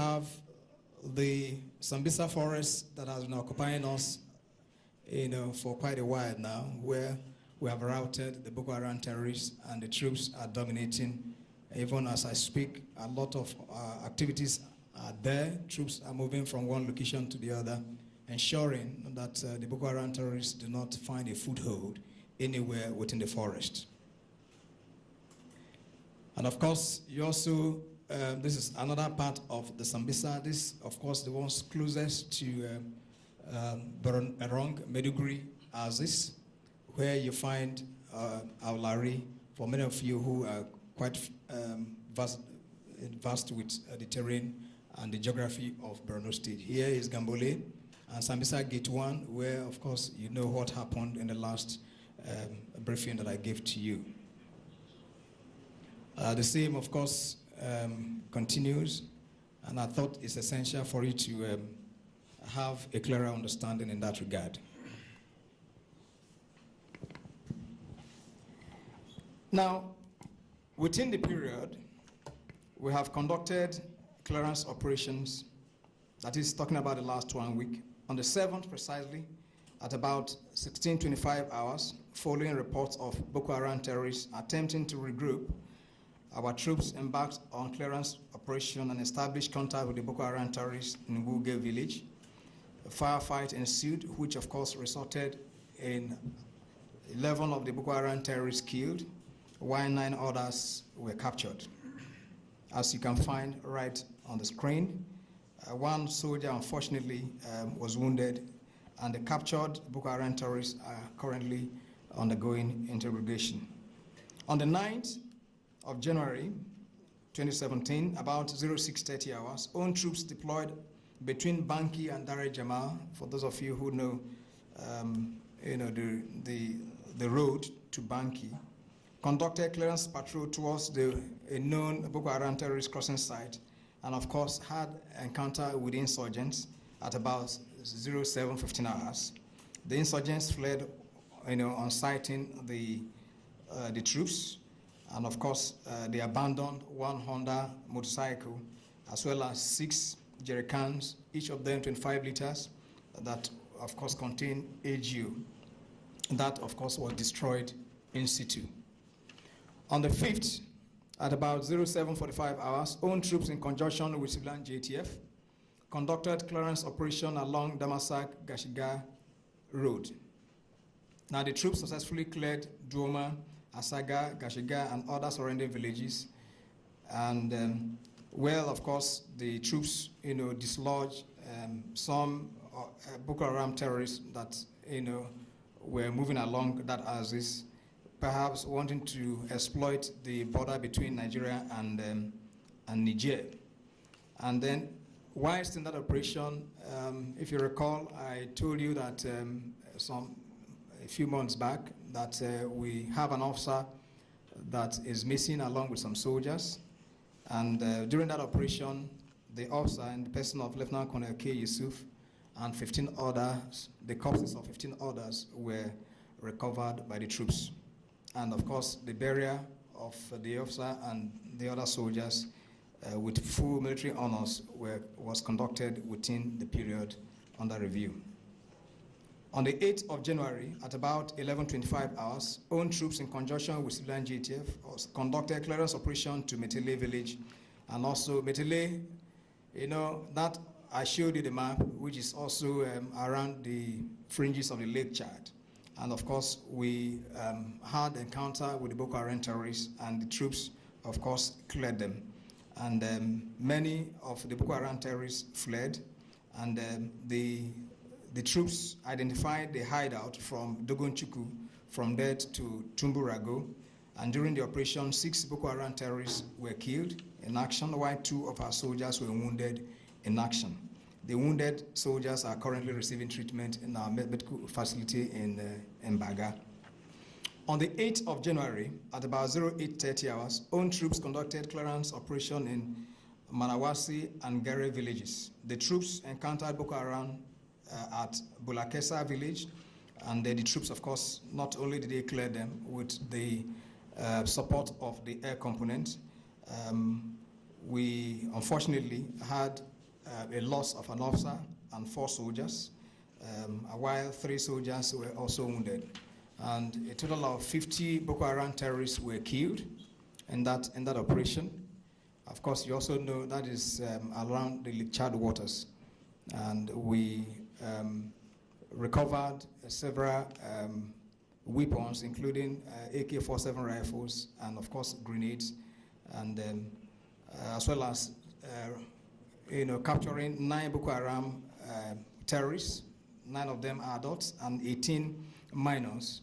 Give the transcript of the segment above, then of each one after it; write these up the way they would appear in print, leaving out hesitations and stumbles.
have the Sambisa forest that has been occupying us, for quite a while now, where we have routed the Boko Haram terrorists and the troops are dominating. Even as I speak, a lot of activities are there. Troops are moving from one location to the other, ensuring that the Boko Haram terrorists do not find a foothold anywhere within the forest. And of course, you also, this is another part of the Sambisa. This, of course, the ones closest to Maiduguri, Azis, where you find Aulari, for many of you who are quite vast with the terrain and the geography of Borno State. Here is Gambole and Sambisa Gate 1, where, of course, you know what happened in the last briefing that I gave to you. The same, of course, continues, and I thought it's essential for you to have a clearer understanding in that regard. Now, within the period, we have conducted clearance operations, that is talking about the last 1 week, on the 7th precisely, at about 16:25 hours, following reports of Boko Haram terrorists attempting to regroup. Our troops embarked on clearance operation and established contact with the Boko Haram terrorists in Wuge village. A firefight ensued, which of course resulted in 11 of the Boko Haram terrorists killed, while 9 others were captured. As you can find right on the screen, one soldier unfortunately was wounded, and the captured Boko Haram terrorists are currently undergoing interrogation. On the 9th of January 2017, about 06:30 hours, own troops deployed between Banki and Dar Jamal. For those of you who know, the road to Banki, conducted clearance patrol towards a known Boko Haram terrorist crossing site, and of course had encounter with insurgents at about 07:15 hours. The insurgents fled, on sighting the troops, and of course they abandoned one Honda motorcycle as well as 6 jerrycans, each of them 25 liters, that of course contain AGU. That of course was destroyed in situ. On the 5th, at about 07:45 hours, own troops in conjunction with civilian JTF conducted clearance operation along Damasak-Gashiga Road. Now the troops successfully cleared Duoma, Asaga, Gashiga, and other surrounding villages. And of course, the troops, dislodged some Boko Haram terrorists that, were moving along that axis, perhaps wanting to exploit the border between Nigeria and Niger. And then, whilst in that operation, if you recall, I told you that a few months back that we have an officer that is missing along with some soldiers. And during that operation, the officer in the person of Lieutenant Colonel K. Yusuf and 15 others, the corpses of 15 others were recovered by the troops. And of course, the burial of the officer and the other soldiers with full military honors was conducted within the period under review. On the 8th of January, at about 11:25 hours, own troops in conjunction with civilian JTF conducted clearance operation to Metele village. And also Metele, that I showed you the map, which is also around the fringes of the Lake Chad. And of course, we had encounter with the Boko Haram terrorists, and the troops, of course, cleared them. And many of the Boko Haram terrorists fled, and the troops identified the hideout from Dogonchuku, from there to Tumburago. And during the operation, 6 Boko Haram terrorists were killed in action, while 2 of our soldiers were wounded in action. The wounded soldiers are currently receiving treatment in our medical facility in Baga. On the 8th of January, at about 08:30 hours, own troops conducted clearance operation in Manawasi and Gere villages. The troops encountered Boko Haram at Bulakesa village, and the troops, of course, not only did they clear them with the support of the air component, we unfortunately had a loss of an officer and 4 soldiers, while 3 soldiers were also wounded. And a total of 50 Boko Haram terrorists were killed in that operation. Of course, you also know that is around the Lake Chad waters. And we recovered several weapons, including AK-47 rifles and, of course, grenades, and as well as capturing 9 Boko Haram terrorists, 9 of them adults, and 18 minors.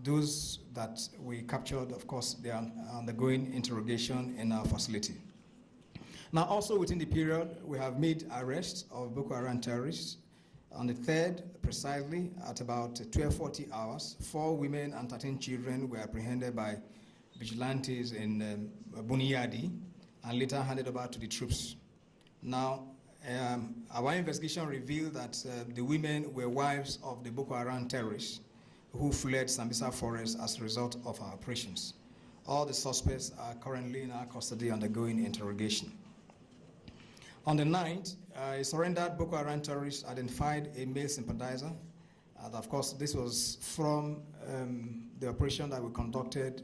Those that we captured, of course, they are undergoing interrogation in our facility. Now, also within the period, we have made arrests of Boko Haram terrorists. On the 3rd, precisely, at about 12:40 hours, 4 women and 13 children were apprehended by vigilantes in Buniyadi and later handed over to the troops. Now, our investigation revealed that the women were wives of the Boko Haram terrorists who fled Sambisa Forest as a result of our operations. All the suspects are currently in our custody undergoing interrogation. On the 9th, a surrendered Boko Haram terrorist identified a male sympathizer. And of course, this was from the operation that we conducted,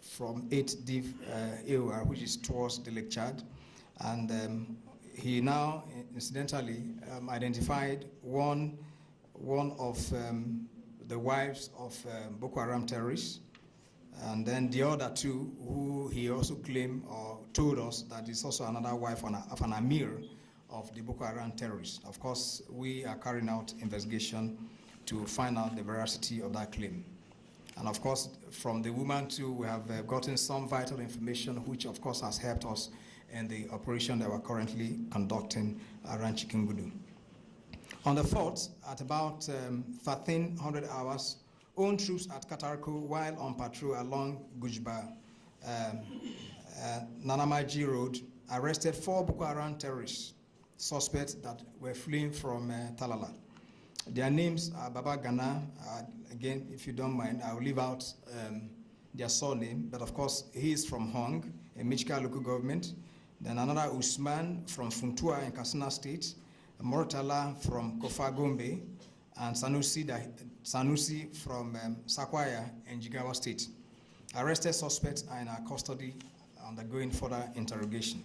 from 8 Div AOR, which is towards the Lake Chad. And he now, incidentally, identified one of the wives of Boko Haram terrorists, and then the other 2 who he also claimed or told us that is also another wife of an Amir of the Boko Haram terrorists. Of course, we are carrying out investigation to find out the veracity of that claim. And of course, from the woman too, we have gotten some vital information, which of course has helped us in the operation that we're currently conducting around Chikingudu. On the 4th, at about 1300 hours, own troops at Katarko, while on patrol along Gujba, Nanamaji Road, arrested 4 Boko Haram terrorists, suspects that were fleeing from Talala. Their names are Baba Gana. Again, if you don't mind, I'll leave out their surname, but of course, he is from Hong, in Michika local government. Then another Usman from Funtua in Katsina State, Mortala from Kofa Gombe, and Sanusi from Sakwaya in Jigawa State. Arrested suspects are in our custody undergoing further interrogation.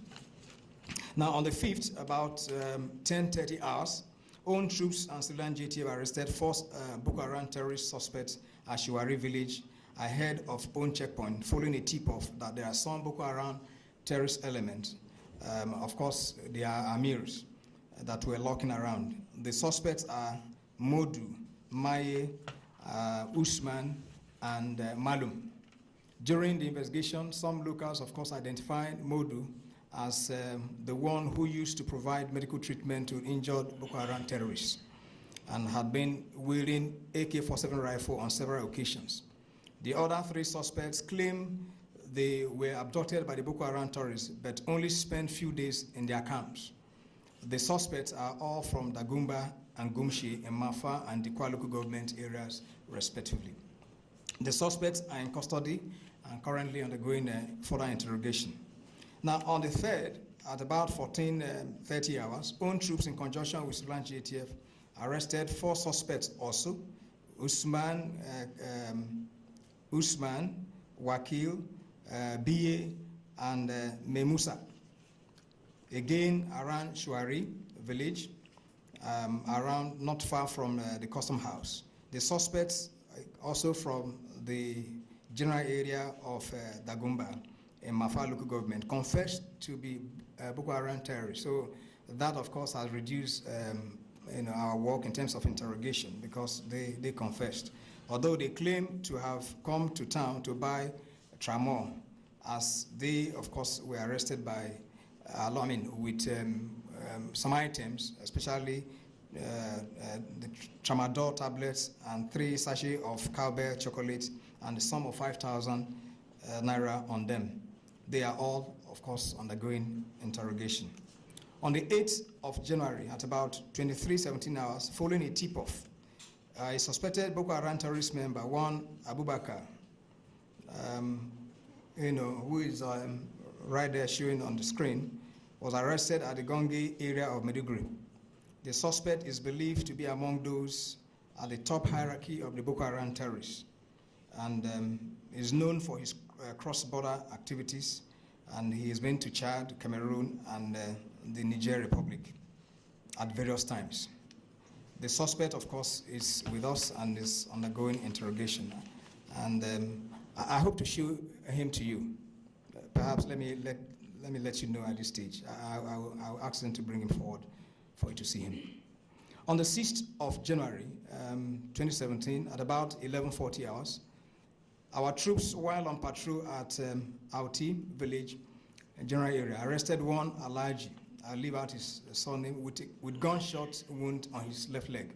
Now, on the 5th, about 10:30 hours, own troops and civilian JTF arrested 4 Boko Haram terrorist suspects at Shiwari village ahead of own checkpoint, following a tip-off that there are some Boko Haram terrorist elements. Of course, they are Amirs that were lurking around. The suspects are Modu, Maye, Usman, and Malum. During the investigation, some locals, of course, identified Modu as the one who used to provide medical treatment to injured Boko Haram terrorists and had been wielding AK-47 rifle on several occasions. The other 3 suspects claim they were abducted by the Boko Haram terrorists, but only spent few days in their camps. The suspects are all from Dagumba and Gumshi in Mafa and Dikwa local government areas, respectively. The suspects are in custody and currently undergoing further interrogation. Now, on the 3rd, at about 14:30 hours, own troops in conjunction with civilian JTF arrested 4 suspects also, Usman, Wakil, Biye, and Memusa. Again, around Shuari village, around not far from the custom house. The suspects also from the general area of Dagumba in Mafa local government confessed to be Boko Haram terrorists. So that, of course, has reduced our work in terms of interrogation because they confessed. Although they claim to have come to town to buy tramor, as they, of course, were arrested by, with some items, especially the tramadol tablets and 3 sachets of cowbell chocolate and the sum of 5,000 naira on them. They are all, of course, undergoing interrogation. On the 8th of January, at about 23:17 hours, following a tip-off, a suspected Boko Haram terrorist member, one Abubakar, who is right there showing on the screen, was arrested at the Gonge area of Maiduguri. The suspect is believed to be among those at the top hierarchy of the Boko Haram terrorists, and is known for his cross-border activities, and he has been to Chad, Cameroon, and the Niger Republic at various times. The suspect, of course, is with us and is undergoing interrogation, and I hope to show him to you. Perhaps let me let you know at this stage. I'll ask them to bring him forward for you to see him. On the 6th of January, 2017, at about 11:40 hours, our troops, while on patrol at Auti village, general area, arrested one Alaji. I'll leave out his surname, with gunshot wound on his left leg.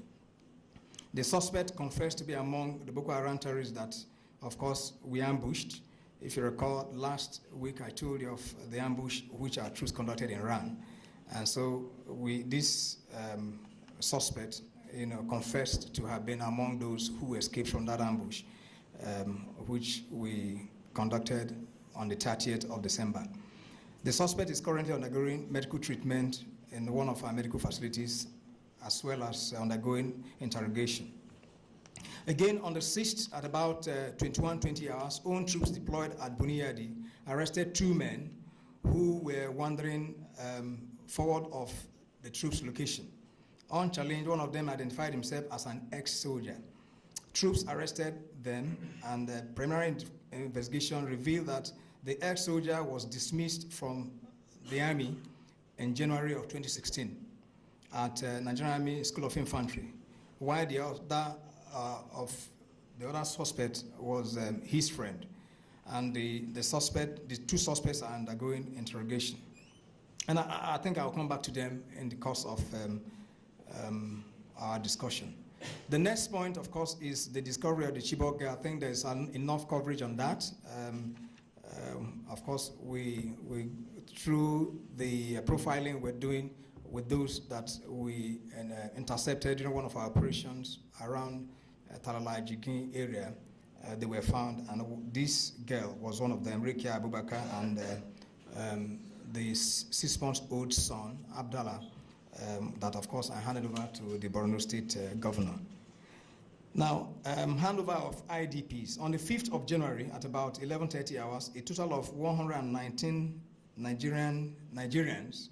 The suspect confessed to be among the Boko Haram terrorists that, of course, we ambushed. If you recall, last week I told you of the ambush which our troops conducted in Ran. And so this suspect, confessed to have been among those who escaped from that ambush, which we conducted on the 30th of December. The suspect is currently undergoing medical treatment in one of our medical facilities, as well as undergoing interrogation. Again, on the 6th, at about 21:20 hours, own troops deployed at Buniyadi arrested 2 men who were wandering forward of the troops' location. Unchallenged, one of them identified himself as an ex-soldier. Troops arrested them, and the preliminary investigation revealed that the ex-soldier was dismissed from the army in January of 2016 at Nigerian Army School of Infantry, while the other suspect was his friend. And the 2 suspects are undergoing interrogation. And I think I'll come back to them in the course of our discussion. The next point, of course, is the discovery of the Chibok girl. I think there's enough coverage on that. Of course, we through the profiling we're doing with those that we intercepted during one of our operations around Talalajigin area, they were found, and this girl was one of them, Rekia Abubakar, and the 6-month-old son, Abdallah, that of course I handed over to the Borno State Governor. Now, handover of IDPs. On the 5th of January at about 11:30 hours, a total of 119 Nigerians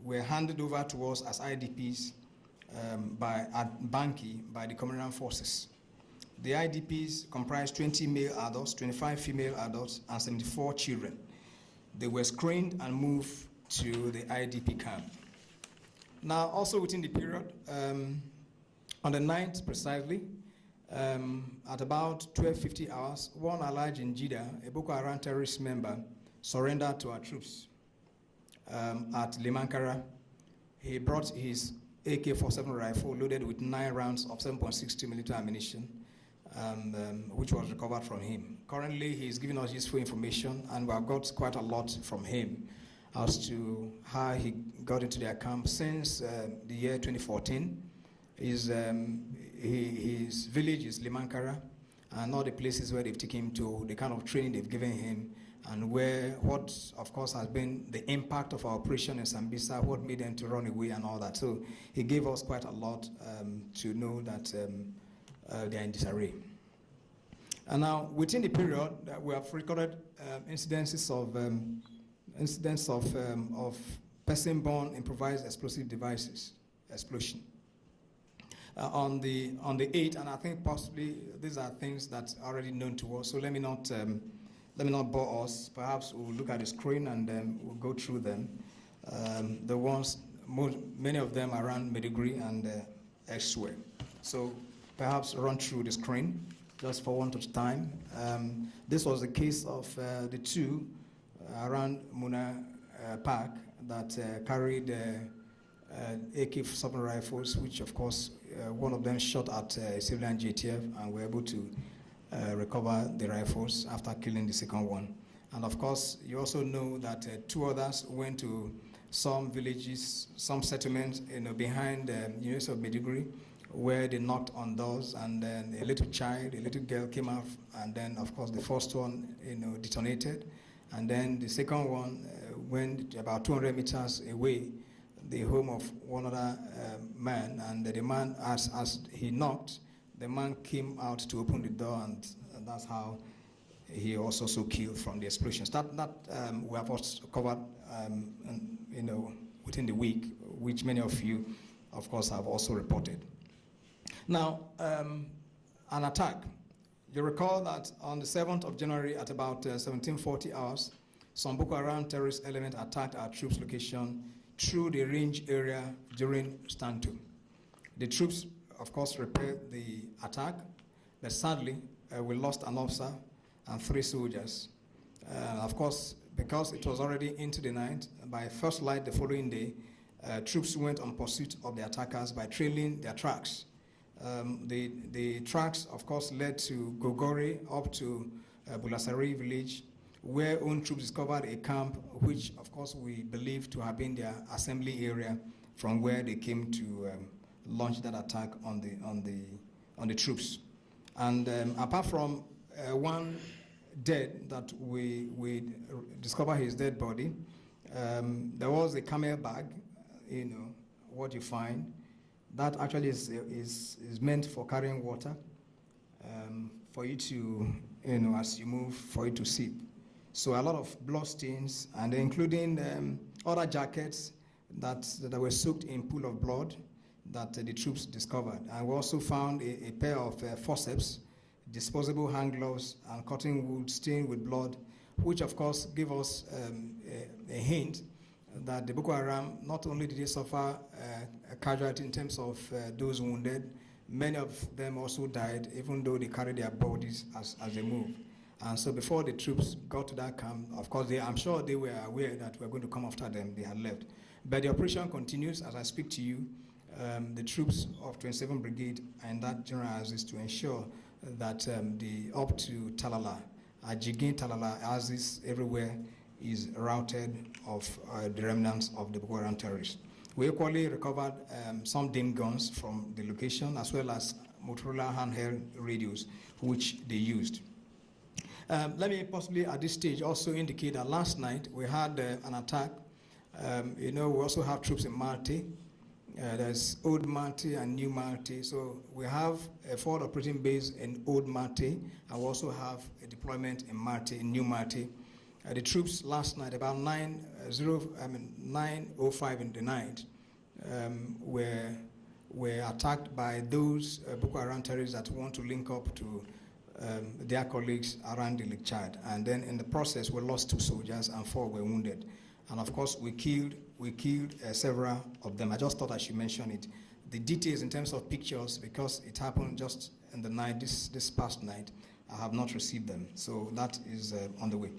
were handed over to us as IDPs at Banki by the Commonwealth forces. The IDPs comprised 20 male adults, 25 female adults, and 74 children. They were screened and moved to the IDP camp. Now, also within the period, on the 9th precisely, at about 12:50 hours, one Alhaji Njida, a Boko Haram terrorist member, surrendered to our troops at Limankara. He brought his AK-47 rifle loaded with 9 rounds of 7.62mm ammunition, which was recovered from him. Currently, he's giving us useful information, and we have got quite a lot from him as to how he got into their camp since the year 2014. His village is Limankara, and all the places where they've taken him to, the kind of training they've given him, and what, of course, has been the impact of our operation in Sambisa, what made them to run away and all that. So he gave us quite a lot to know that they are in disarray. And now, within the period, we have recorded incidents of person-borne improvised explosive devices explosion. On the 8th, and I think possibly these are things that are already known to us, so let me not bore us. Perhaps we'll look at the screen and then we'll go through them. Many of them around Maiduguri and elsewhere. So perhaps run through the screen just for want of time. This was the case of the 2 around Muna Park that carried AK-47 rifles, which of course one of them shot at a civilian JTF, and were able to recover the rifles after killing the second one. And of course, you also know that 2 others went to some villages, some settlements, behind the University of Maiduguri, where they knocked on doors, and then a little girl came out, and then of course the first one, detonated, and then the second one went about 200 meters away, the home of one other man, and the man, as he knocked, the man came out to open the door, and that's how he was also killed from the explosions. That we have also covered, within the week, which many of you, of course, have also reported. Now, an attack. You recall that on the 7th of January at about 1740 hours, some Boko Haram terrorist element attacked our troops' location through the range area during stand to. The troops, of course, repelled the attack, but sadly, we lost an officer and 3 soldiers. Of course, because it was already into the night, by first light the following day, troops went on pursuit of the attackers by trailing their tracks. The tracks, of course, led to Gogori up to Bulasari village, where own troops discovered a camp, which, of course, we believe to have been their assembly area from where they came to launch that attack on the troops. And apart from one dead that we discovered his dead body, there was a camel bag, what you find. That actually is meant for carrying water, for you to, as you move, for you to sip. So a lot of blood stains, and including other jackets that were soaked in pool of blood that the troops discovered. And we also found a pair of forceps, disposable hand gloves, and cutting wood stained with blood, which of course give us a hint that the Boko Haram, not only did they suffer a casualty in terms of those wounded, many of them also died, even though they carried their bodies as they moved. And so before the troops got to that camp, of course, I'm sure they were aware that we were going to come after them. They had left. But the operation continues as I speak to you. The troops of 27th Brigade are in that general axis to ensure that the up to Talala, Jigin Talala axis everywhere is routed of the remnants of the Boko Haram terrorists. We equally recovered some dim guns from the location, as well as Motorola handheld radios, which they used. Let me possibly at this stage also indicate that last night we had an attack. We also have troops in Marte. There's Old Marte and New Marte. So we have a forward operating base in Old Marte, and we also have a deployment in Marte, in New Marte. The troops last night, about 9:05 in the night, were attacked by those Boko Haram terrorists that want to link up to their colleagues around the Lake Chad. And then in the process, we lost 2 soldiers and 4 were wounded. And of course, we killed several of them. I just thought I should mention it. The details in terms of pictures, because it happened just in the night, this past night, I have not received them. So that is on the way.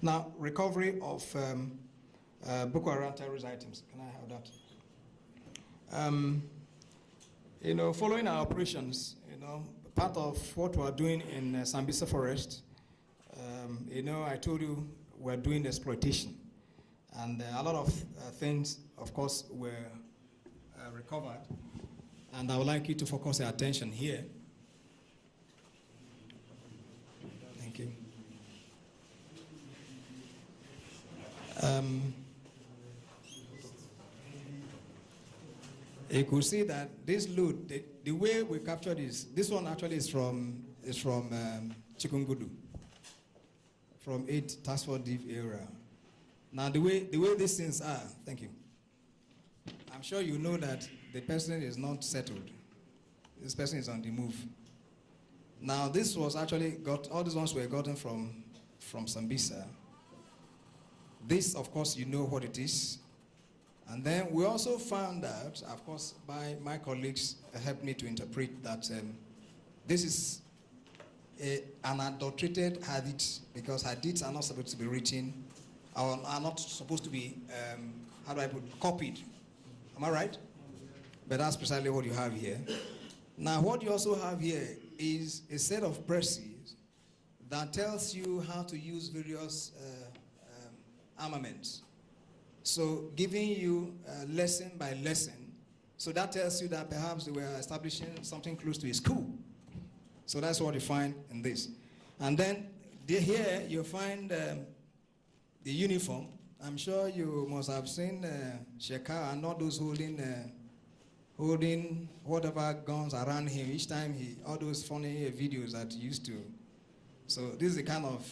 Now, recovery of Boko Haram terrorist items. Can I have that? Following our operations, part of what we are doing in Sambisa Forest, I told you we're doing exploitation. And a lot of things, of course, were recovered. And I would like you to focus your attention here. Thank you. You could see that this loot, the way we captured this one actually is from Chikungudu, from 8 Task Force Div area. Now the way these things are, thank you. I'm sure you know that the person is not settled. This person is on the move. Now this was actually all these ones were gotten from Sambisa. This, of course, you know what it is. And then we also found out, of course, by my colleagues helped me to interpret that this is an adulterated hadith, because hadiths are not supposed to be written, or are not supposed to be, copied. Am I right? But that's precisely what you have here. Now, what you also have here is a set of presses that tells you how to use various armaments. So giving you lesson by lesson. So that tells you that perhaps they were establishing something close to a school. So that's what you find in this. And then here you find the uniform I'm sure you must have seen Sheka and all those holding whatever guns around him each time all those funny videos that he used to. So this is the kind of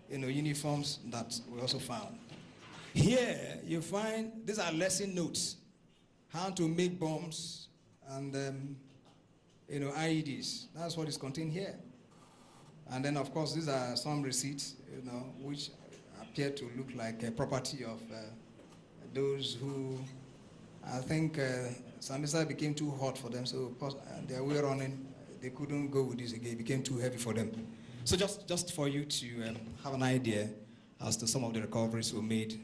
uniforms that we also found. Here you find these are lesson notes, how to make bombs and IEDs. That's what is contained here. And then of course these are some receipts, which appear to look like a property of those who, I think, Samisa became too hot for them, so their way running, they couldn't go with this again. It became too heavy for them. So just for you to have an idea as to some of the recoveries we made.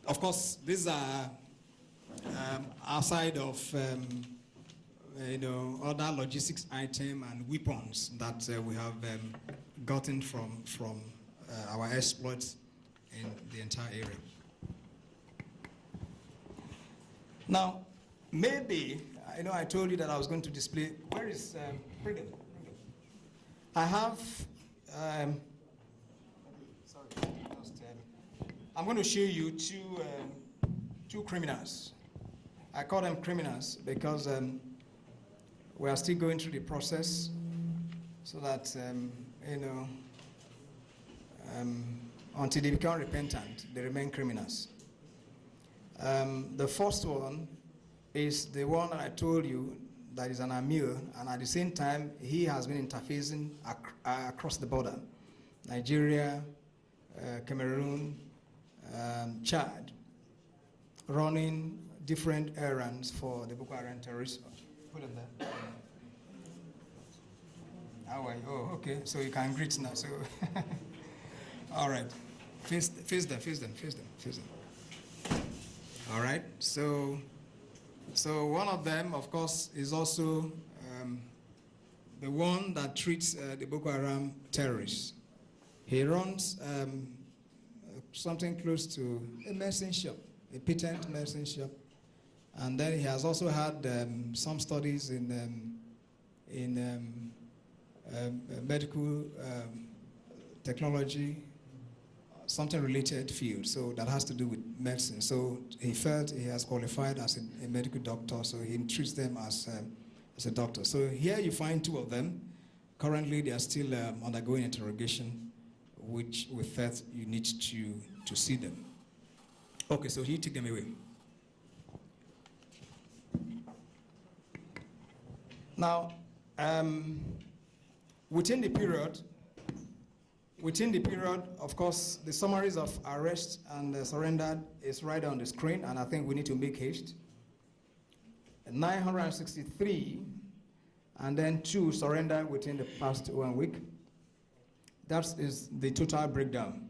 Of course, these are outside of other logistics items and weapons that we have gotten from our exploits in the entire area. Now, maybe, I told you that I was going to display, where is Freedom? I have, I'm going to show you two criminals. I call them criminals because we are still going through the process so that, until they become repentant, they remain criminals. The first one is the one that I told you that is an Amir, and at the same time, he has been interfacing across the border. Nigeria, Cameroon, Chad, running different errands for the Boko Haram terrorists. Put them there. How are you? Oh, okay, so you can greet now. So, all right, face them. All right, so one of them, of course, is also the one that treats the Boko Haram terrorists. He runs something close to a medicine shop, a patent medicine shop, and then he has also had some studies in medical technology, something related field, so that has to do with medicine. So he felt he has qualified as a medical doctor, so he treats them as a doctor. So here you find two of them. Currently, they are still undergoing interrogation, which we felt you need to see them. Okay, so he take them away. Now, within the period, of course, the summaries of arrest and surrender is right on the screen, and I think we need to make haste. 963, and then 2 surrender within the past 1 week. That is the total breakdown.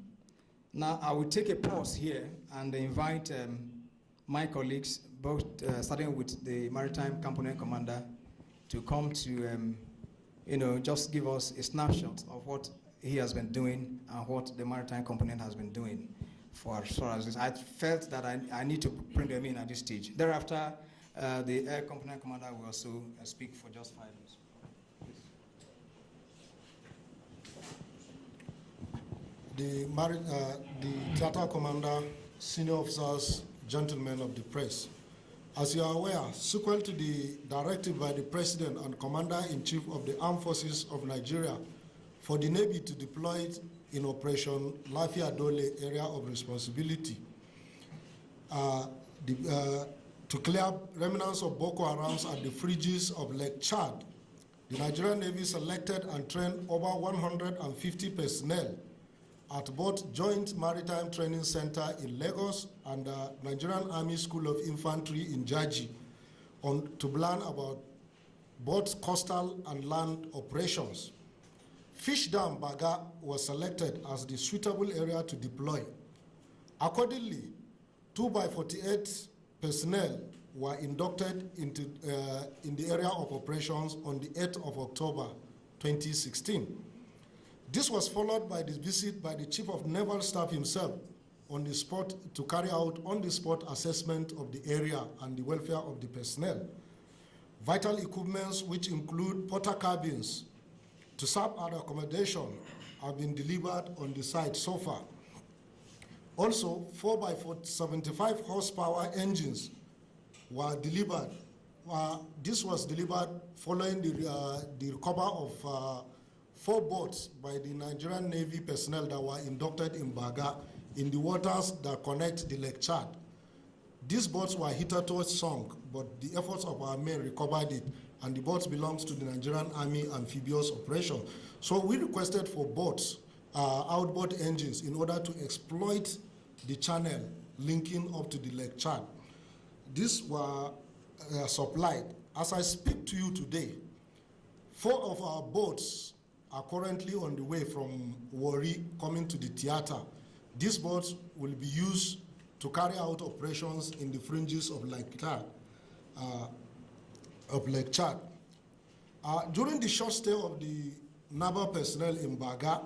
Now, I will take a pause here and invite my colleagues, both starting with the Maritime Component Commander, to come to, just give us a snapshot of what he has been doing and what the Maritime Component has been doing for as far as this. I felt that I need to bring them in at this stage. Thereafter, the Air Component Commander will also speak for just 5 minutes. The theater commander, senior officers, gentlemen of the press. As you are aware, sequel to the directive by the President and Commander-in-Chief of the Armed Forces of Nigeria for the Navy to deploy it in Operation Lafiya Dole area of responsibility to clear remnants of Boko Harams at the fringes of Lake Chad, the Nigerian Navy selected and trained over 150 personnel at both Joint Maritime Training Center in Lagos and the Nigerian Army School of Infantry in Jaji to learn about both coastal and land operations. Fish Dam Baga was selected as the suitable area to deploy. Accordingly, 2x48 personnel were inducted into in the area of operations on the 8th of October 2016. This was followed by the visit by the Chief of Naval Staff himself on the spot to carry out on-the-spot assessment of the area and the welfare of the personnel. Vital equipments, which include porter cabins to serve as accommodation, have been delivered on the site so far. Also, 4x75 horsepower engines were delivered. This was delivered following the recovery of 4 boats by the Nigerian Navy personnel that were inducted in Baga in the waters that connect the Lake Chad. These boats were hitherto sunk, but the efforts of our men recovered it, and the boats belongs to the Nigerian Army Amphibious Operation. So we requested for boats, outboard engines, in order to exploit the channel linking up to the Lake Chad. These were supplied. As I speak to you today, 4 of our boats are currently on the way from Warri coming to the theater. These boats will be used to carry out operations in the fringes of Lake Chad. During the short stay of the naval personnel in Baga,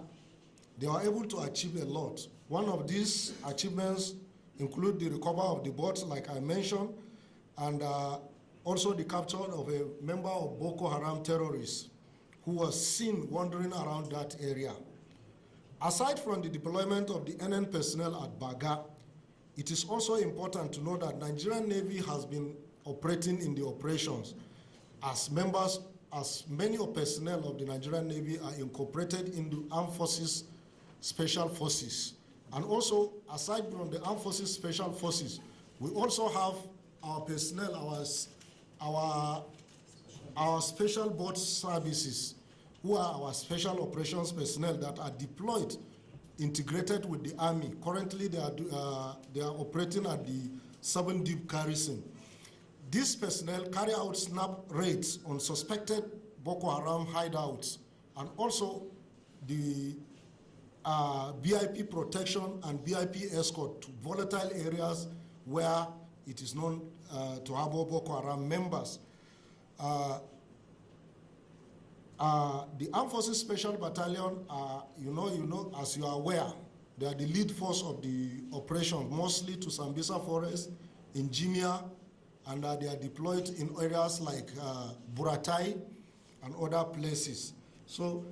they were able to achieve a lot. One of these achievements include the recovery of the boats, like I mentioned, and also the capture of a member of Boko Haram terrorists who was seen wandering around that area. Aside from the deployment of the NN personnel at Baga, it is also important to know that Nigerian Navy has been operating in the operations as members, as many of personnel of the Nigerian Navy are incorporated into Armed Forces Special Forces. And also, aside from the Armed Forces Special Forces, we also have our personnel, our special boat services, who are our special operations personnel that are deployed, integrated with the Army. Currently, they are operating at the 7 Deep Garrison. These personnel carry out snap raids on suspected Boko Haram hideouts, and also the BIP protection and BIP escort to volatile areas where it is known to harbor Boko Haram members. The Armed Forces Special Battalion, as you are aware, they are the lead force of the operation, mostly to Sambisa Forest, in Jimia, and they are deployed in areas like Buratai and other places. So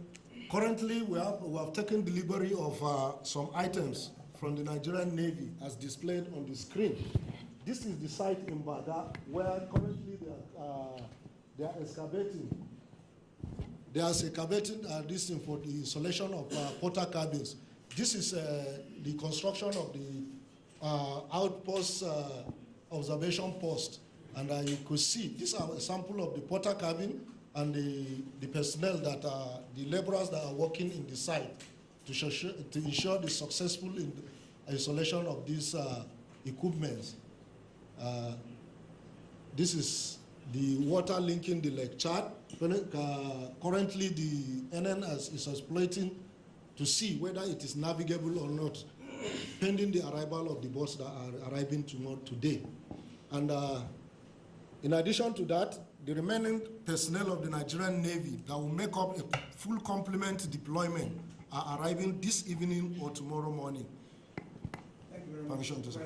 currently, we have taken delivery of some items from the Nigerian Navy, as displayed on the screen. This is the site in Baga where currently they are excavating. They are excavating this thing for the installation of porter cabins. This is the construction of the outpost observation post, and you could see this is a sample of the porter cabin and the personnel that are the laborers that are working in the site to ensure the successful installation of these equipments. This is the water linking the Lake Chad. Currently, the NN is exploiting to see whether it is navigable or not, pending the arrival of the boats that are arriving today. And in addition to that, the remaining personnel of the Nigerian Navy that will make up a full complement deployment are arriving this evening or tomorrow morning. Thank you very much. Permission to say.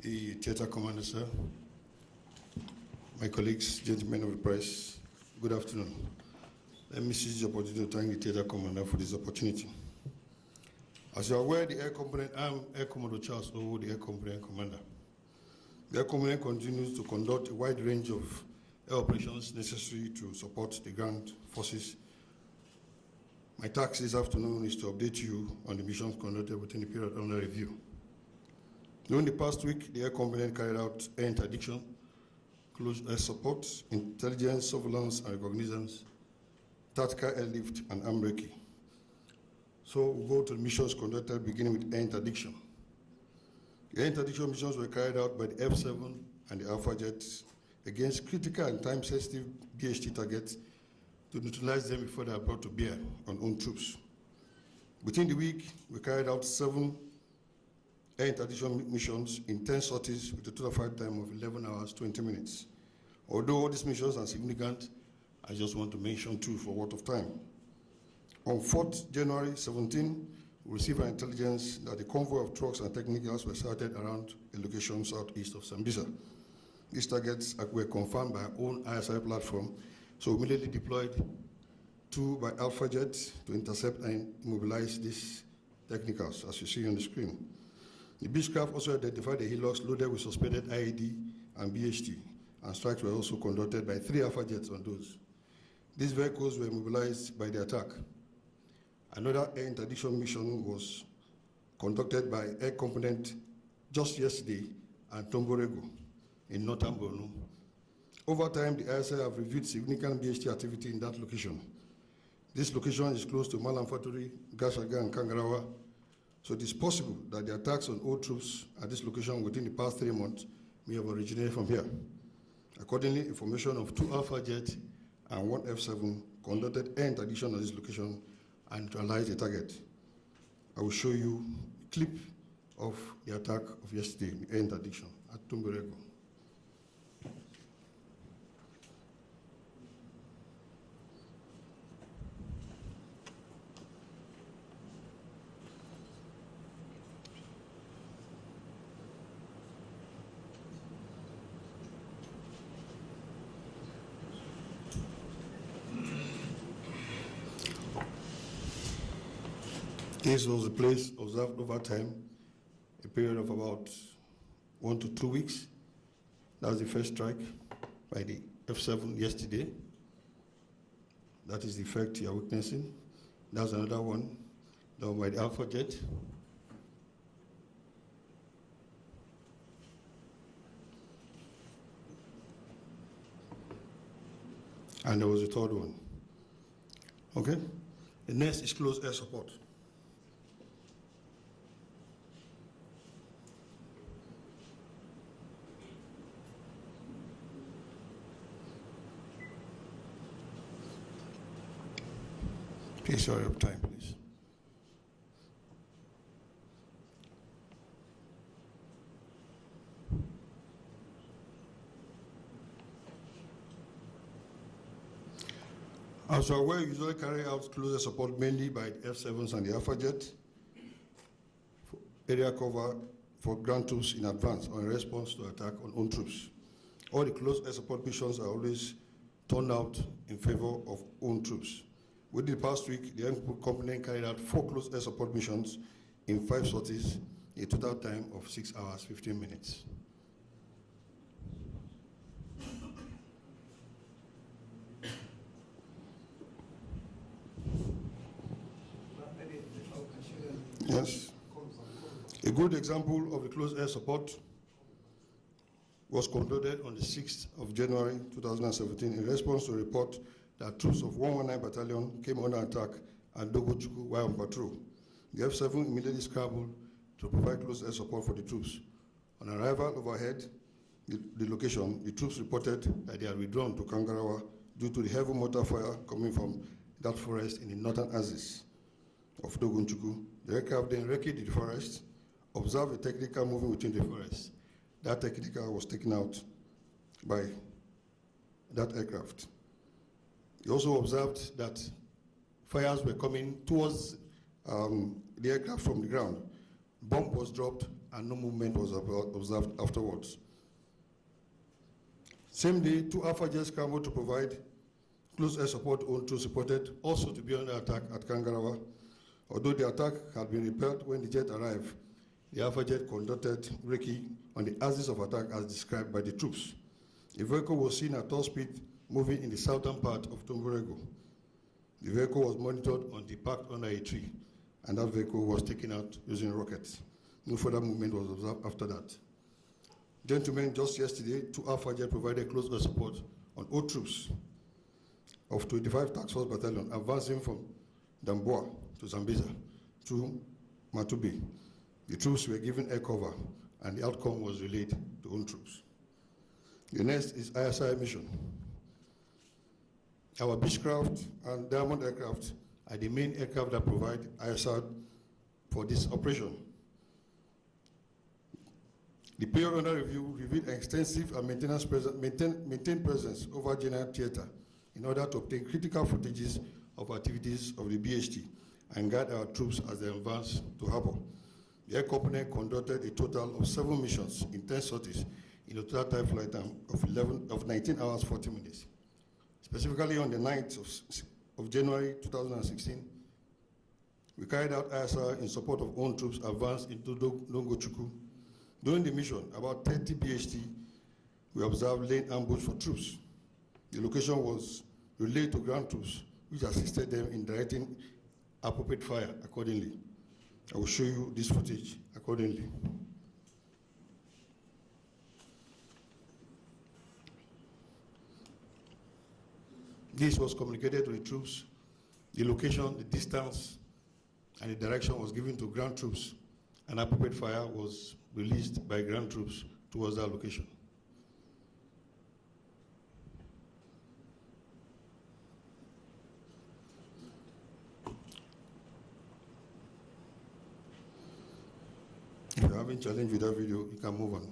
The theater commander, sir, my colleagues, gentlemen of the press, good afternoon. Let me seize the opportunity to thank the theater commander for this opportunity. As you are aware, the Air Component, I'm Air Commodore Charles Owo, the Air Component Commander. The Air Component continues to conduct a wide range of air operations necessary to support the ground forces. My task this afternoon is to update you on the missions conducted within the period under review. During the past week, the Air Component carried out air interdiction, close air support, intelligence, surveillance, and reconnaissance, tactical airlift, and arm braking. So we'll go to the missions conducted, beginning with air interdiction. The air interdiction missions were carried out by the F-7 and the Alpha jets against critical and time-sensitive BHT targets to neutralize them before they are brought to bear on own troops. Within the week, we carried out 7 air interdiction missions in 10 sorties with a total flight time of 11 hours, 20 minutes. Although all these missions are significant, I just want to mention 2 for worth of time. On 4th January 17, we received an intelligence that a convoy of trucks and technicals were sighted around a location southeast of Sambisa. These targets were confirmed by our own ISI platform, so we immediately deployed 2 by Alpha Jet to intercept and immobilize these technicals, as you see on the screen. The Beechcraft also identified the hillocks loaded with suspended IED and BHT, and strikes were also conducted by 3 Alpha Jets on those. These vehicles were mobilized by the attack. Another air interdiction mission was conducted by Air Component just yesterday at Tomborego in northern Borno. Over time, the ISI have reviewed significant BHT activity in that location. This location is close to Malam Factory, Gashaga, and Kangarawa, so it is possible that the attacks on old troops at this location within the past 3 months may have originated from here. Accordingly, information of 2 Alpha Jet and 1 F7 conducted air interdiction on this location and neutralized the target. I will show you a clip of the attack of yesterday, the air interdiction at Tumberego. This was a place observed over time, a period of about 1 to 2 weeks. That was the first strike by the F7 yesterday. That is the effect you are witnessing. That's another one done by the Alpha Jet. And there was a third one. Okay? The next is close air support. Please hurry up time, please. As you are aware, we usually carry out closer support mainly by the F7s and the Alpha Jet for area cover for ground troops in advance or in response to attack on own troops. All the close air support missions are always turned out in favor of own troops. Within the past week, the air component carried out 4 close air support missions in 5 sorties, a total time of 6 hours, 15 minutes. Yes. A good example of the close air support was concluded on the 6th of January 2017 in response to a report that troops of 119 Battalion came under attack at Dogochukwu while on patrol. The F7 immediately scrambled to provide close air support for the troops. On arrival overhead the location, the troops reported that they had withdrawn to Kangarawa due to the heavy mortar fire coming from that forest in the northern axis of Dogonchukwu. The aircraft then wrecked the forest, observed a technical moving within the forest. That technical was taken out by that aircraft. He also observed that fires were coming towards the aircraft from the ground. Bomb was dropped and no movement was observed afterwards. Same day, 2 Alpha Jets scrambled to provide close air support on troops reported also to be under attack at Kangarawa. Although the attack had been repelled when the jet arrived, the Alpha Jet conducted recce on the axis of attack as described by the troops. The vehicle was seen at top speed moving in the southern part of Tomborego. The vehicle was monitored on the parked under a tree, and that vehicle was taken out using rockets. No further movement was observed after that. Gentlemen, just yesterday, 2 Alpha Jet provided close air support on all troops of 25 Task Force Battalion advancing from Damboa to Zambeza to Matubi. The troops were given air cover, and the outcome was relayed to own troops. The next is ISI mission. Our Beechcraft and Diamond aircraft are the main aircraft that provide ISI for this operation. The period under review revealed extensive and maintained presence over general theater in order to obtain critical footages of activities of the BHT and guide our troops as they advance to Irabor. The air component conducted a total of 7 missions in 10 sorties in a total time flight time of 19 hours 40 minutes. Specifically on the 9th of January 2016, we carried out ISR in support of own troops advanced into Dongochukwu. During the mission, about 30 BHT, we observed lane ambush for troops. The location was relayed to ground troops, which assisted them in directing appropriate fire accordingly. I will show you this footage accordingly. This was communicated to the troops. The location, the distance, and the direction was given to ground troops, and appropriate fire was released by ground troops towards that location. If you're having challenge with that video, you can move on.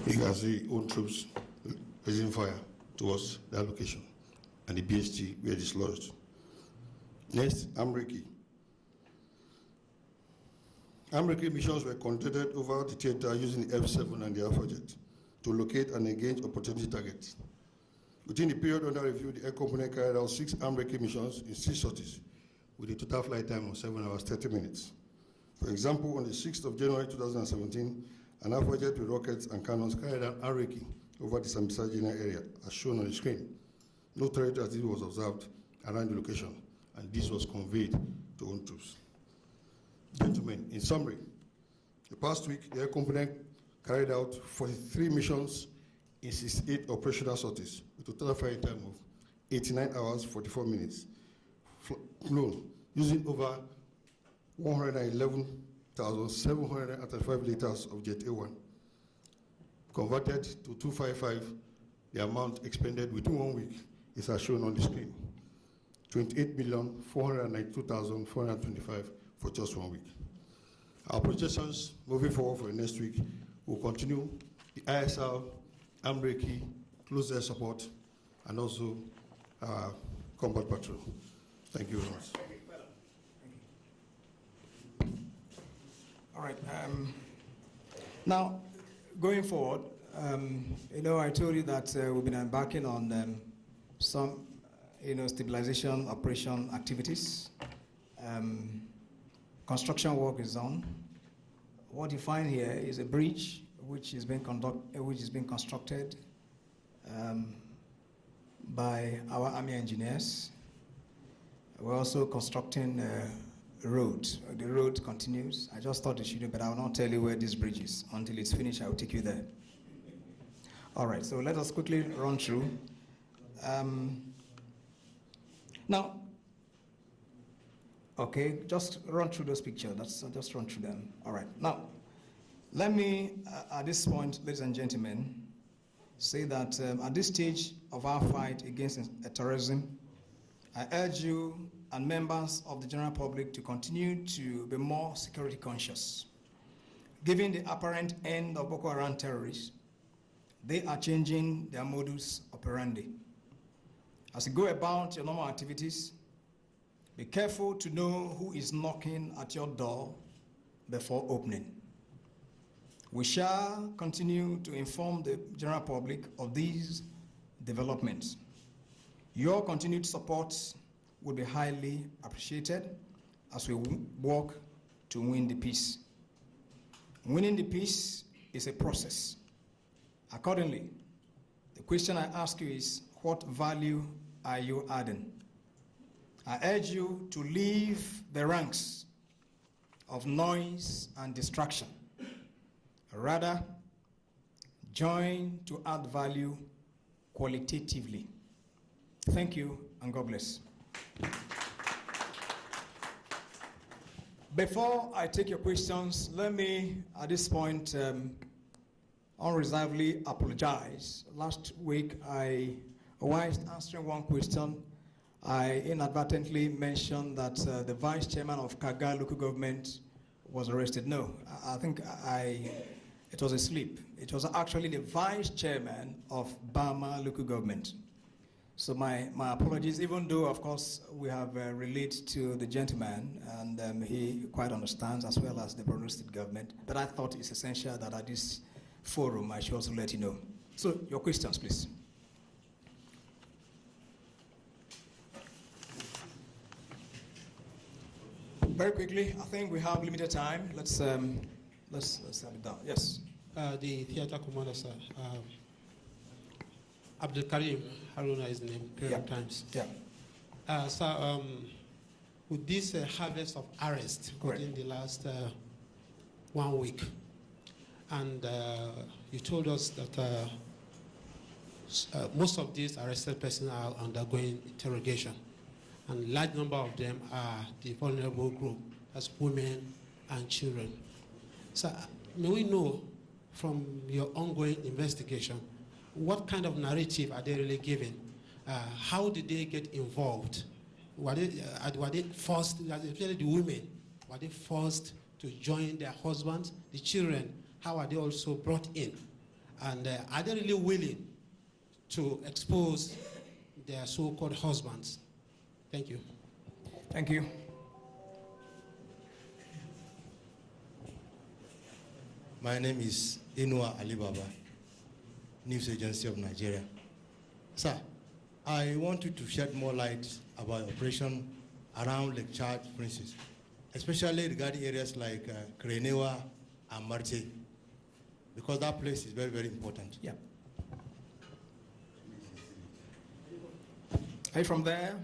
You can see own troops raising fire towards that location, and the BHT were dislodged. Next, Amreki. Amreki missions were conducted over the theater using the F-7 and the Alpha jet to locate and engage opportunity targets. Within the period under review, the air component carried out 6 Amreki missions in 6 sorties with a total flight time of 7 hours 30 minutes. For example, on the 6th of January 2017, an Alpha jet with rockets and cannons carried out Amreki over the Sambisa General area, as shown on the screen. No threat as it was observed around the location, and this was conveyed to own troops. Gentlemen, in summary, the past week, the air component carried out 43 missions in 68 operational sorties with a total flight time of 89 hours 44 minutes, flown using over 111,735 liters of Jet A1. Converted to 255, the amount expended within 1 week is as shown on the screen. 28,492,425 for just 1 week. Our projections moving forward for the next week will continue the ISR, Amreki, close air support, and also combat patrol. Thank you very much. All right. Now, going forward, I told you that we've been embarking on some, stabilization operation activities. Construction work is on. What you find here is a bridge which is being constructed by our Army engineers. We're also constructing road. The road continues. I just thought it should, but I will not tell you where this bridge is. Until it's finished, I will take you there. All right, so let us quickly run through. Now, okay, just run through those pictures. Just run through them. All right. Now, let me, at this point, ladies and gentlemen, say that at this stage of our fight against terrorism, I urge you and members of the general public to continue to be more security conscious. Given the apparent end of Boko Haram terrorists, they are changing their modus operandi. As you go about your normal activities, be careful to know who is knocking at your door before opening. We shall continue to inform the general public of these developments. Your continued support will be highly appreciated as we work to win the peace. Winning the peace is a process. Accordingly, the question I ask you is, what value are you adding? I urge you to leave the ranks of noise and distraction. Rather, join to add value qualitatively. Thank you, and God bless. Before I take your questions, let me, at this point, unreservedly apologize. Last week, whilst answering one question, I inadvertently mentioned that the vice chairman of Kaga local government was arrested. No, I think it was a slip. It was actually the vice chairman of Bama local government. So my apologies, even though, of course, we have relayed to the gentleman, and he quite understands, as well as the Borno State government, but I thought it's essential that at this forum, I should also let you know. So your questions, please. Very quickly, I think we have limited time. Let's have it down. Yes. The theater commander, sir. Abdul Karim Haruna is the name, Premium Times. Yeah. Sir, with this harvest of arrest Correct. within the last 1 week, and you told us that most of these arrested persons are undergoing interrogation, and large number of them are the vulnerable group, as women and children. So may we know from your ongoing investigation, what kind of narrative are they really giving? How did they get involved? Were they forced, especially the women, were they forced to join their husbands? The children, how are they also brought in? And are they really willing to expose their so-called husbands? Thank you. Thank you. My name is Inua Alibaba, News Agency of Nigeria. Sir, I want you to shed more light about operation around Lake Chad, for instance, especially regarding areas like Krenewa and Marte, because that place is very, very important. Yeah. Are you from there?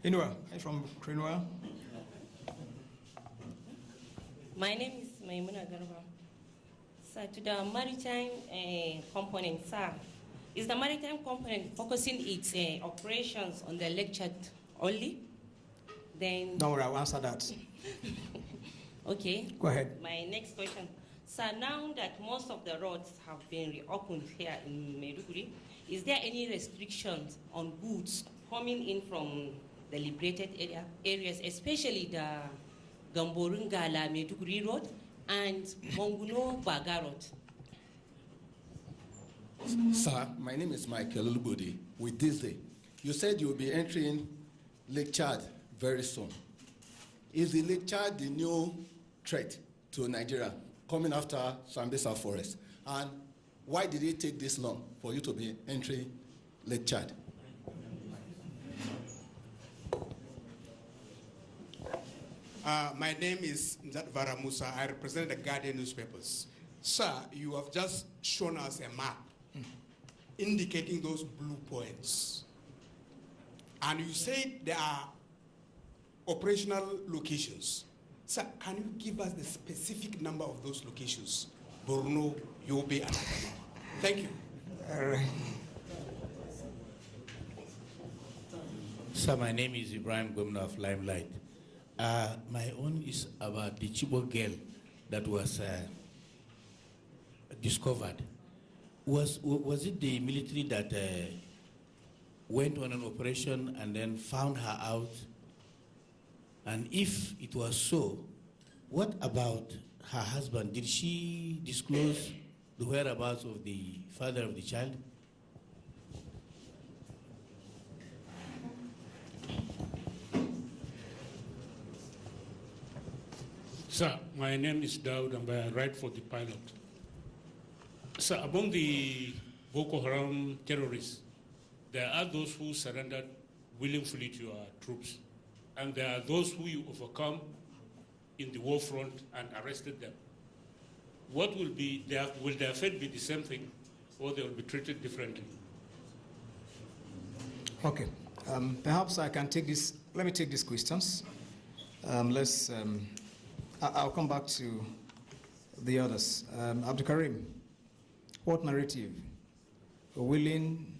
Inua, are you from Krenewa? My name is Maimuna Garba. Sir, to the maritime component, sir, is the maritime component focusing its operations on the Lake Chad only? Then. Don't worry, I'll answer that. Okay. Go ahead. My next question. Sir, now that most of the roads have been reopened here in Maiduguri, is there any restrictions on goods coming in from the liberated areas, especially the Gamborungala Maiduguri Road and Monguno Baga Road? Sir, my name is Michael Ulbudi with Disney. You said you will be entering Lake Chad very soon. Is the Lake Chad the new threat to Nigeria coming after Sambisa Forest? And why did it take this long for you to be entering Lake Chad? My name is Nzat Musa. I represent the Guardian newspapers. Sir, you have just shown us a map indicating those blue points. And you said there are operational locations. Sir, can you give us the specific number of those locations? Borno, Yobe, and Adamawa. Thank you. Sir, my name is Ibrahim Gomna of Limelight. My own is about the Chibok girl that was discovered. Was it the military that went on an operation and then found her out? And if it was so, what about her husband? Did she disclose the whereabouts of the father of the child? Sir, my name is Daud and I write for the pilot. Sir, among the Boko Haram terrorists, there are those who surrendered willingly to our troops, and there are those who you overcome in the war front and arrested them. What will their fate be the same thing, or they will be treated differently? Okay. Perhaps I can take this. Let me take these questions. I'll come back to the others. Abdul Karim, what narrative? Willing,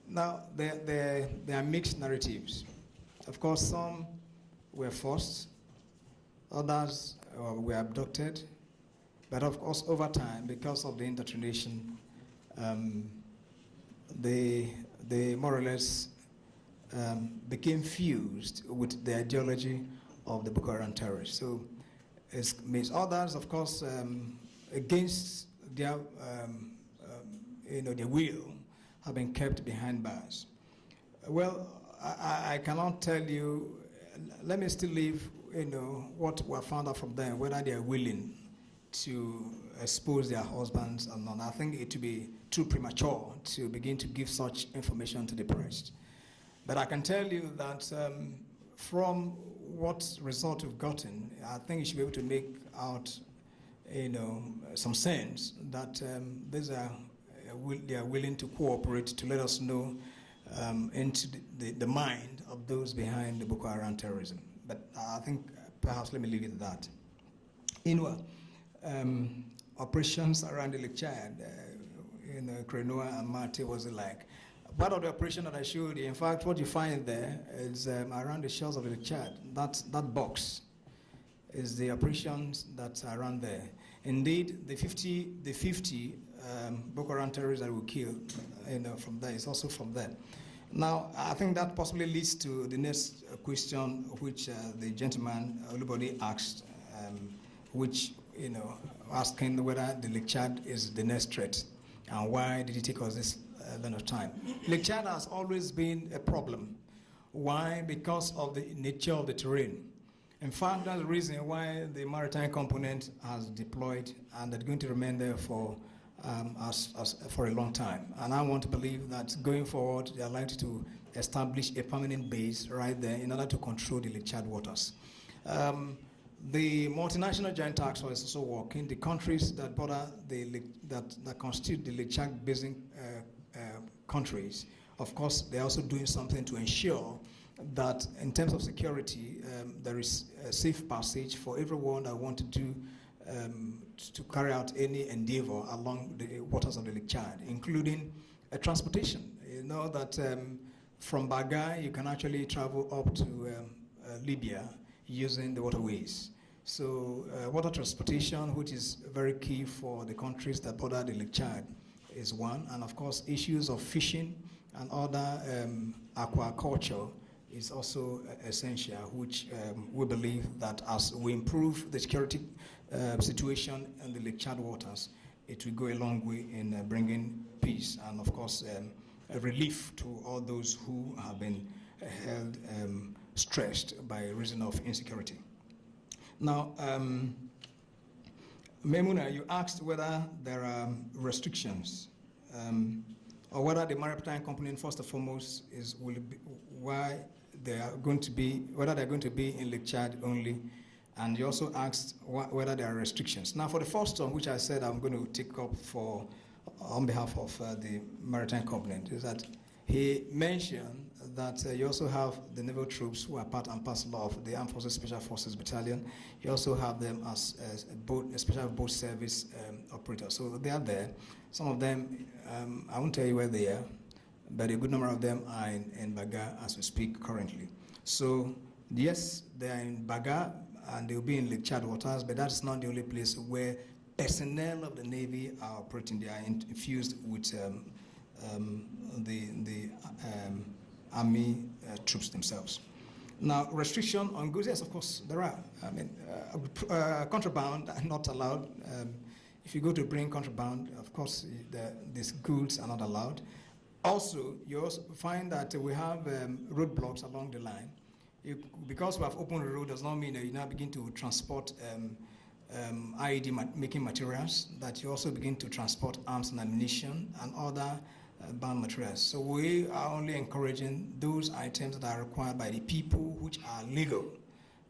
now there are mixed narratives. Of course, some were forced, others were abducted. But of course, over time, because of the indoctrination, they more or less became fused with the ideology of the Boko Haram terrorists. So it means others, of course, against their, their will, have been kept behind bars. Well, I cannot tell you. Let me still leave, what we found out from them, whether they are willing to expose their husbands or not. I think it would be too premature to begin to give such information to the press. But I can tell you that from what result we've gotten, I think you should be able to make out, some sense that they are willing to cooperate to let us know into the mind of those behind the Boko Haram terrorism. But I think perhaps let me leave it at that. Operations around the Lake Chad, Krenoa and Mate was like. Part of the operation that I showed you, in fact, what you find there is around the shores of the Lake Chad. That box is the operations that are around there. Indeed, the 50 Boko Haram terrorists that were killed, from there is also from there. Now, I think that possibly leads to the next question, which the gentleman everybody asked, which asking whether the Lake Chad is the next threat, and why did it take us this length of time? Lake Chad has always been a problem. Why? Because of the nature of the terrain. In fact, that's the reason why the maritime component has deployed, and they're going to remain there for a long time. And I want to believe that going forward, they are likely to establish a permanent base right there in order to control the Lake Chad waters. The multinational joint task force is also working. The countries that border that constitute the Lake Chad basin countries, of course, they're also doing something to ensure that in terms of security, there is a safe passage for everyone that want to do to carry out any endeavor along the waters of the Lake Chad, including transportation. You know that from Baga, you can actually travel up to Libya using the waterways. So water transportation, which is very key for the countries that border the Lake Chad, is one. And of course, issues of fishing and other aquaculture is also essential, which we believe that as we improve the security situation in the Lake Chad waters, it will go a long way in bringing peace and, of course, a relief to all those who have been held stressed by reason of insecurity. Now, Memuna, you asked whether there are restrictions or whether the maritime component, first and foremost, whether they're going to be in Lake Chad only, and you also asked whether there are restrictions. Now, for the first one, which I said I'm going to take up on behalf of the maritime component, is that he mentioned that you also have the naval troops who are part and parcel of the Armed Forces Special Forces Battalion. You also have them as a special boat service operators. So they are there. Some of them, I won't tell you where they are, but a good number of them are in Baga as we speak currently. So yes, they are in Baga and they'll be in Lake Chad waters, but that's not the only place where personnel of the Navy are operating. They are infused with the Army troops themselves. Now, restriction on goods, yes, of course, there are. I mean, contraband are not allowed. If you go to bring contraband, of course, these goods are not allowed. Also, you also find that we have roadblocks along the line. Because we have opened the road does not mean that you now begin to transport IED making materials, that you also begin to transport arms and ammunition and other banned materials. So we are only encouraging those items that are required by the people which are legal,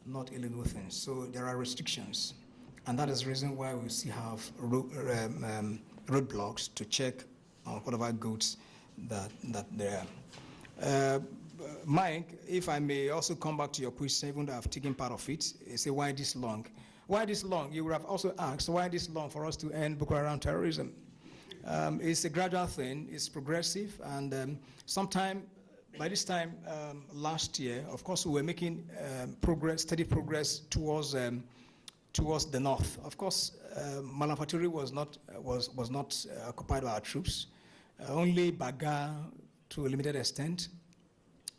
not illegal things. So there are restrictions. And that is the reason why we still have roadblocks to check on whatever goods that there are. Mike, if I may also come back to your question, even though I've taken part of it, say why this long? Why this long? You would have also asked why this long for us to end Boko Haram terrorism. It's a gradual thing, it's progressive, and by this time last year, of course, we were making steady progress towards towards the north. Of course, Malafaturi was not occupied by our troops. Only Baga to a limited extent.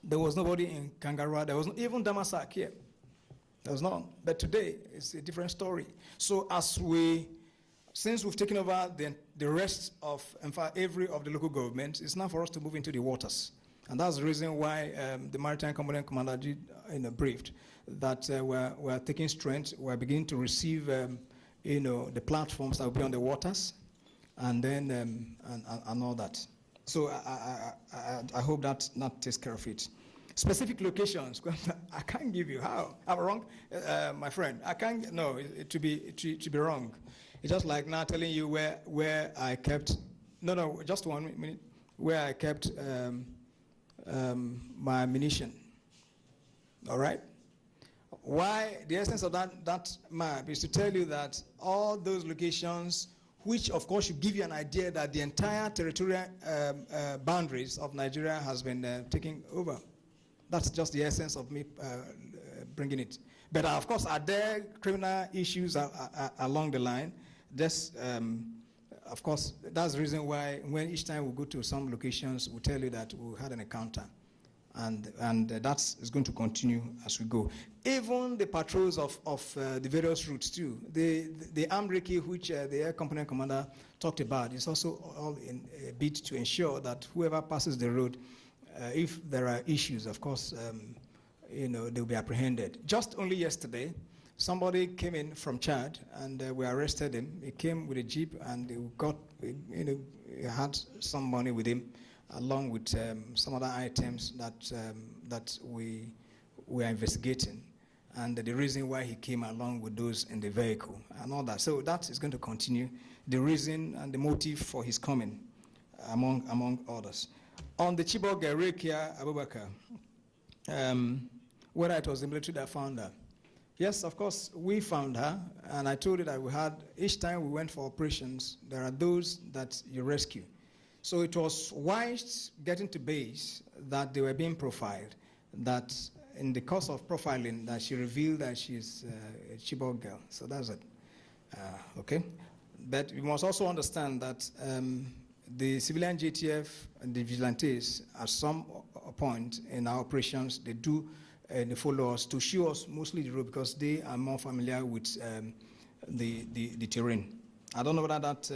There was nobody in Kangaroo. There was even Damasak here. There was none. But today, it's a different story. So since we've taken over the rest of, in fact, every of the local governments, it's now for us to move into the waters. And that's the reason why the Maritime Component Commander did, briefed that we're taking strength. We're beginning to receive, the platforms that will be on the waters, and then and all that. So I hope that takes care of it. Specific locations, I can't give you. How? I'm wrong, my friend. I can't. No, to be wrong. It's just like now telling you where I kept. No, just 1 minute. Where I kept my ammunition. All right. Why? The essence of that map is to tell you that all those locations, which of course should give you an idea that the entire territorial boundaries of Nigeria has been taken over. That's just the essence of me bringing it. But of course, are there criminal issues along the line? That's, of course, that's the reason why when each time we go to some locations, we tell you that we had an encounter. And that is going to continue as we go. Even the patrols of the various routes too. The armed recce which the Air Component Commander talked about is also all in a bid to ensure that whoever passes the road, if there are issues, of course, they'll be apprehended. Just only yesterday, somebody came in from Chad and we arrested him. He came with a jeep and he had some money with him, along with some other items that we are investigating, and the reason why he came along with those in the vehicle and all that. So that is going to continue, the reason and the motive for his coming, among others. On the Chibok Rekia Abubakar, whether it was the military that found her. Yes, of course, we found her, and I told you that we had, each time we went for operations, there are those that you rescue. So it was whilst getting to base that they were being profiled, that in the course of profiling that she revealed that she's a Chibok girl. So that's it. Okay? But we must also understand that the civilian JTF and the vigilantes, at some point in our operations, they do they follow us to show us mostly the road because they are more familiar with the terrain. I don't know whether that,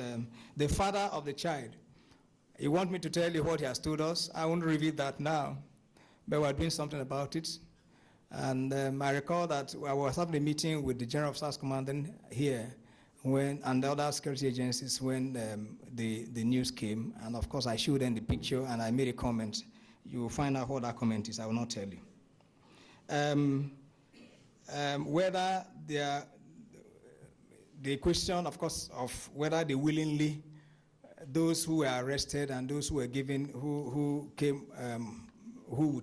the father of the child, you want me to tell you what he has told us? I won't reveal that now, but we're doing something about it. And I recall that I was having a meeting with the General Officers Commandant here and the other security agencies when the news came. And of course, I showed them the picture and I made a comment. You will find out what that comment is. I will not tell you. Whether the question, of course, of whether they willingly, those who were arrested and those who were given, who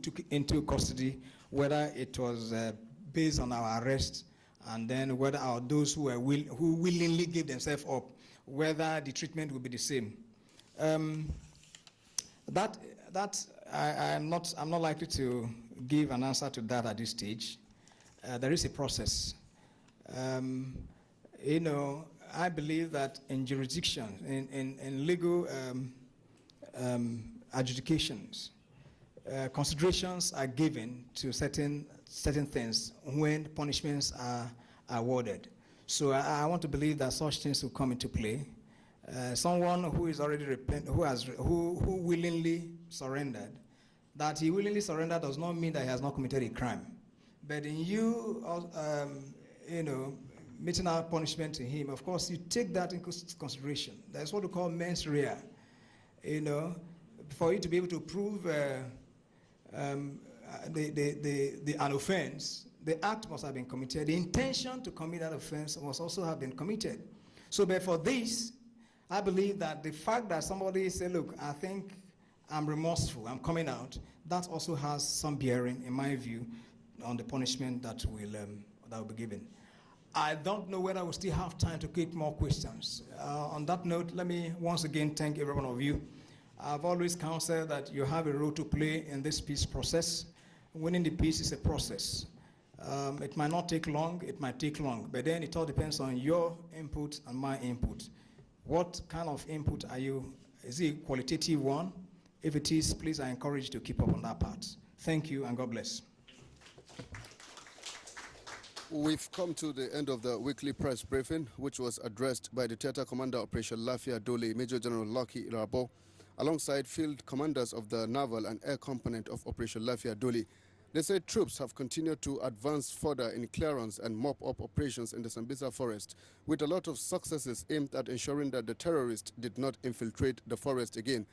took into custody, whether it was based on our arrest, and then whether those who willingly gave themselves up, whether the treatment will be the same. I'm not likely to give an answer to that at this stage. There is a process. I believe that in jurisdiction, in legal adjudications, considerations are given to certain things when punishments are awarded. So I want to believe that such things will come into play. Someone who is already who willingly surrendered, that he willingly surrendered does not mean that he has not committed a crime. But in meting out punishment to him, of course, you take that into consideration. That's what we call mens rea. For you to be able to prove an offense, the act must have been committed. The intention to commit that offense must also have been committed. So, but for this, I believe that the fact that somebody say, look, I think I'm remorseful, I'm coming out, that also has some bearing, in my view, on the punishment that will be given. I don't know whether we still have time to take more questions. On that note, let me once again thank every one of you. I've always counseled that you have a role to play in this peace process. Winning the peace is a process. It might not take long, it might take long, but then it all depends on your input and my input. What kind of input are you? Is it a qualitative one? If it is, please, I encourage you to keep up on that part. Thank you and God bless. We've come to the end of the weekly press briefing, which was addressed by the Theatre Commander Operation Lafiya Dole, Major General Lucky Irabor, alongside field commanders of the naval and air component of Operation Lafiya Dole. They said troops have continued to advance further in clearance and mop-up operations in the Sambisa forest, with a lot of successes aimed at ensuring that the terrorists did not infiltrate the forest again.